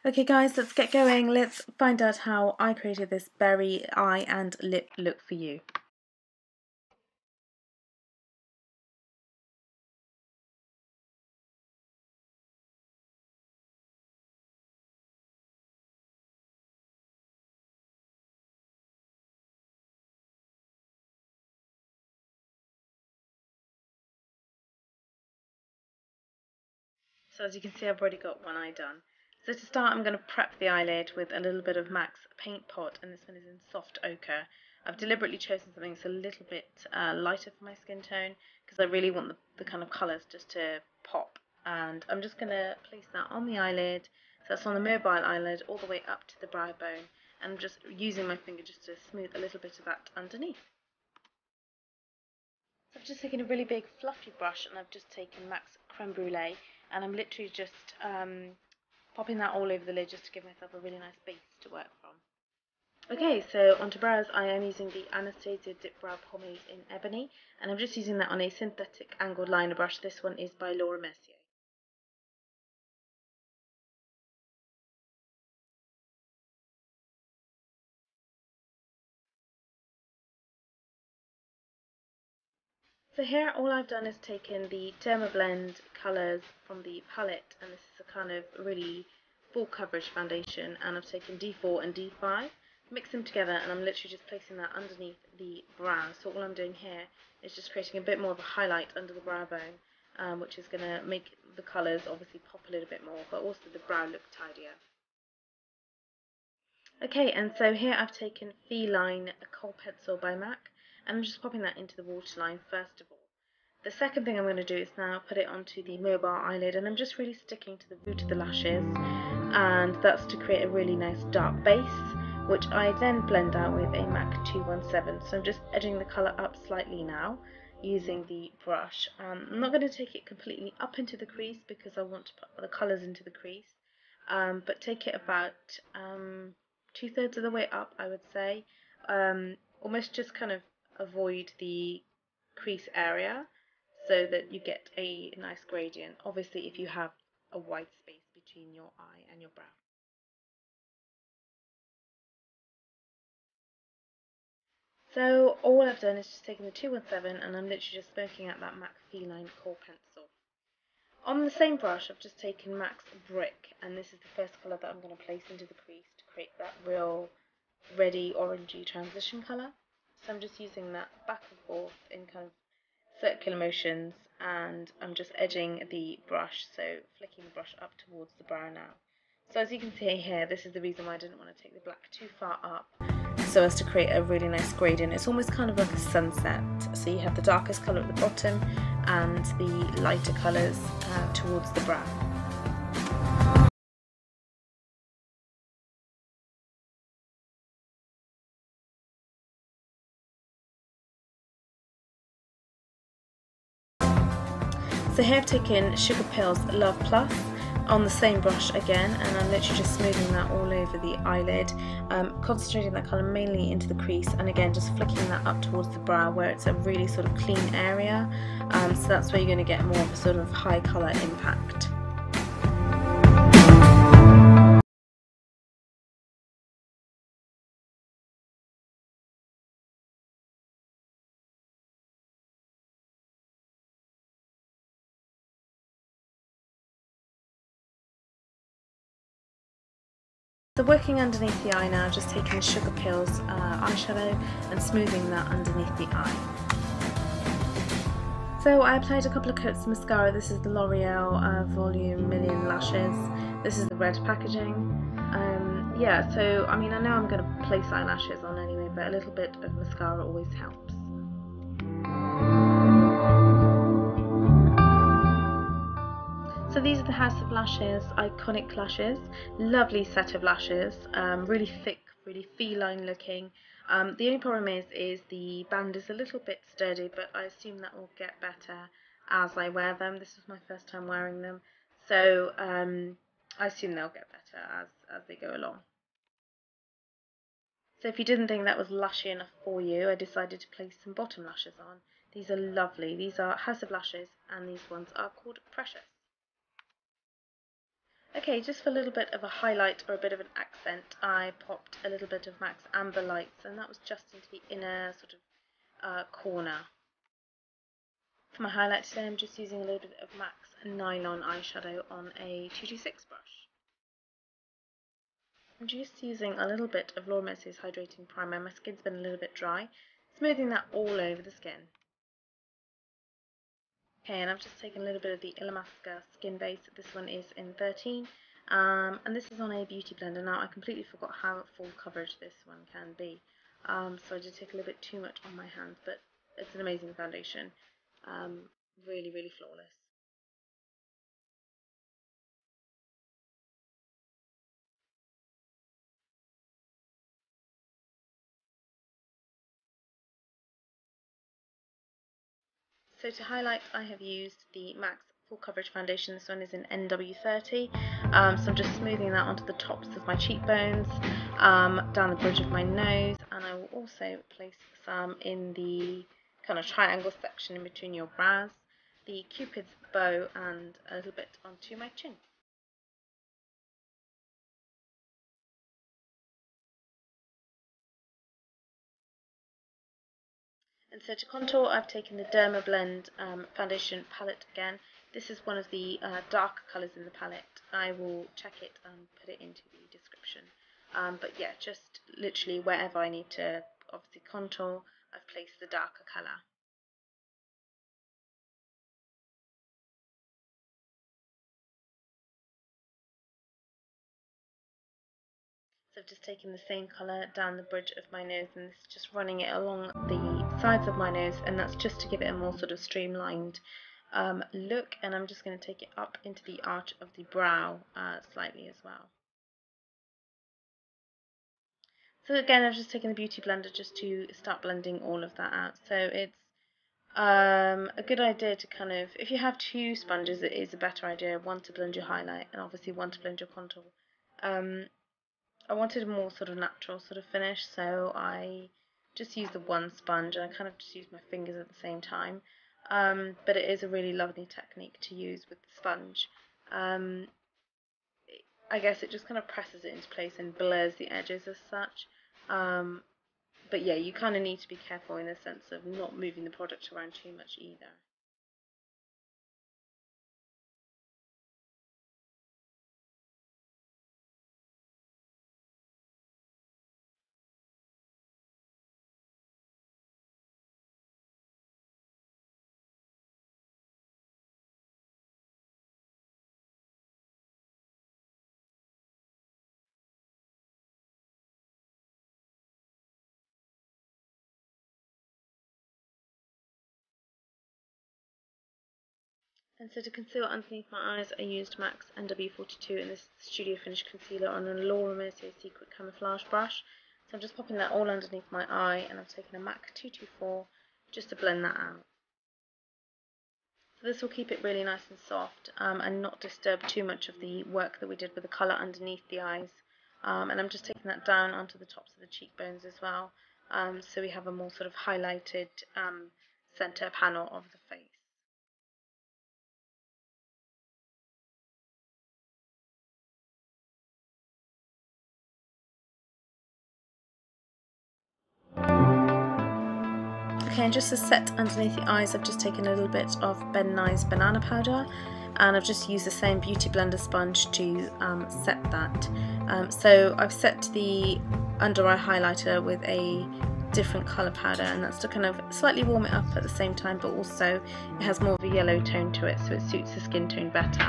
Okay guys, let's get going. Let's find out how I created this berry eye and lip look for you. So as you can see, I've already got one eye done. So to start, I'm going to prep the eyelid with a little bit of MAC's Paint Pot, and this one is in soft ochre. I've deliberately chosen something that's a little bit lighter for my skin tone because I really want the kind of colours just to pop. And I'm just going to place that on the eyelid. So that's on the mobile eyelid all the way up to the brow bone. And I'm just using my finger just to smooth a little bit of that underneath. So I've just taken a really big fluffy brush and I've just taken MAC's Creme Brulee, and I'm literally just popping that all over the lid just to give myself a really nice base to work from. Okay, so onto brows, I am using the Anastasia Dip Brow Pomade in Ebony, and I'm just using that on a synthetic angled liner brush. This one is by Laura Mercier. So here all I've done is taken the Dermablend colours from the palette, and this is a kind of really full coverage foundation, and I've taken D4 and D5, mixed them together, and I'm literally just placing that underneath the brow. So all I'm doing here is just creating a bit more of a highlight under the brow bone, which is going to make the colours obviously pop a little bit more, but also the brow look tidier. Okay, and so here I've taken Feline Kohl Pencil by MAC, and I'm just popping that into the waterline first of all. The second thing I'm going to do is now put it onto the mobile eyelid, and I'm just really sticking to the root of the lashes, and that's to create a really nice dark base, which I then blend out with a MAC 217. So I'm just edging the colour up slightly now using the brush. I'm not going to take it completely up into the crease because I want to put the colours into the crease, but take it about 2/3 of the way up, I would say. Almost just kind of avoid the crease area so that you get a nice gradient, obviously if you have a wide space between your eye and your brow. So all I've done is just taken the 217 and I'm literally just smoking out that MAC Feline Kohl Pencil. On the same brush I've just taken MAC's Brick, and this is the first colour that I'm going to place into the crease to create that real reddy orangey transition colour. So I'm just using that back and forth in kind of circular motions, and I'm just edging the brush, so flicking the brush up towards the brow now. So as you can see here, this is the reason why I didn't want to take the black too far up, so as to create a really nice gradient. It's almost kind of like a sunset, so you have the darkest colour at the bottom and the lighter colours towards the brow. So here I've taken Sugarpill's Love Plus on the same brush again, and I'm literally just smoothing that all over the eyelid, concentrating that colour mainly into the crease, and again just flicking that up towards the brow where it's a really sort of clean area, so that's where you're going to get more of a sort of high colour impact. So working underneath the eye now, just taking Sugarpill's eyeshadow and smoothing that underneath the eye. So I applied a couple of coats of mascara. This is the L'Oreal Volume Million Lashes. This is the red packaging. Yeah, so I mean I know I'm going to place eyelashes on anyway, but a little bit of mascara always helps. So these are the House of Lashes Iconic Lashes. Lovely set of lashes, really thick, really feline looking. The only problem is the band is a little bit sturdy, but I assume that will get better as I wear them. This is my first time wearing them, so I assume they'll get better as they go along. So if you didn't think that was lashy enough for you, I decided to place some bottom lashes on. These are lovely. These are House of Lashes, and these ones are called Precious. Okay, just for a little bit of a highlight or a bit of an accent, I popped a little bit of MAC's Amber Lights, and that was just into the inner sort of corner. For my highlight today, I'm just using a little bit of MAC's Nylon eyeshadow on a 226 brush. I'm just using a little bit of Laura Mercier's Hydrating Primer. My skin's been a little bit dry, smoothing that all over the skin. Okay, and I've just taken a little bit of the Illamasqua Skin Base. This one is in 13, and this is on a beauty blender. Now, I completely forgot how full coverage this one can be, so I did take a little bit too much on my hands, but it's an amazing foundation, really, really flawless. So to highlight, I have used the MAC's Full Coverage Foundation. This one is in NW30. So I'm just smoothing that onto the tops of my cheekbones, down the bridge of my nose, and I will also place some in the kind of triangle section in between your brows, the Cupid's bow, and a little bit onto my chin. And so to contour, I've taken the Dermablend foundation palette again. This is one of the darker colours in the palette. I will check it and put it into the description. But yeah, just literally wherever I need to obviously contour, I've placed the darker colour. So I've just taken the same colour down the bridge of my nose and this is just running it along the sides of my nose, and that's just to give it a more sort of streamlined look, and I'm just going to take it up into the arch of the brow slightly as well. So again, I've just taken the Beauty Blender just to start blending all of that out. So it's a good idea to kind of, if you have two sponges, it is a better idea, one to blend your highlight and obviously one to blend your contour. I wanted a more sort of natural sort of finish, so I just used the one sponge and I kind of just used my fingers at the same time. But it is a really lovely technique to use with the sponge. I guess it just kind of presses it into place and blurs the edges as such. But yeah, you kind of need to be careful in the sense of not moving the product around too much either. And so to conceal underneath my eyes, I used MAC's NW42 in this Studio Finish concealer on a Laura Mercier Secret Camouflage brush. So I'm just popping that all underneath my eye, and I've taken a MAC 224 just to blend that out. So this will keep it really nice and soft and not disturb too much of the work that we did with the colour underneath the eyes. And I'm just taking that down onto the tops of the cheekbones as well, so we have a more sort of highlighted centre panel of the face. Okay, and just to set underneath the eyes, I've just taken a little bit of Ben Nye's banana powder, and I've just used the same Beauty Blender sponge to set that. So I've set the under eye highlighter with a different colour powder, and that's to kind of slightly warm it up at the same time, but also it has more of a yellow tone to it, so it suits the skin tone better.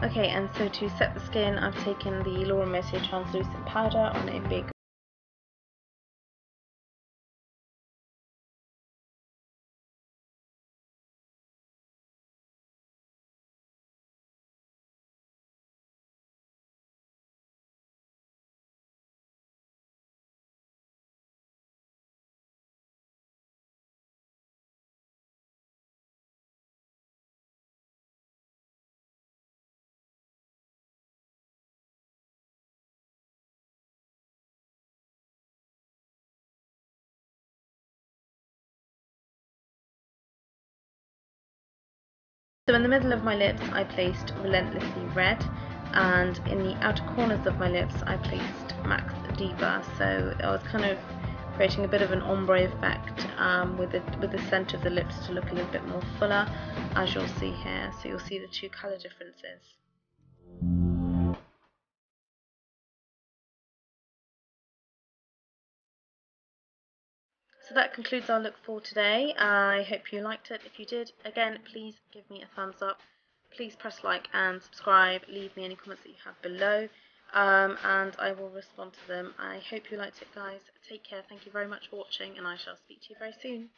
Okay, and so to set the skin, I've taken the Laura Mercier translucent powder on a big So in the middle of my lips I placed Relentlessly Red, and in the outer corners of my lips I placed Max Diva, so I was kind of creating a bit of an ombre effect with the centre of the lips to look a little bit more fuller, as you'll see here. So you'll see the two colour differences. So that concludes our look for today. I hope you liked it. If you did, again, please give me a thumbs up. Please press like and subscribe. Leave me any comments that you have below, and I will respond to them. I hope you liked it, guys. Take care. Thank you very much for watching, and I shall speak to you very soon.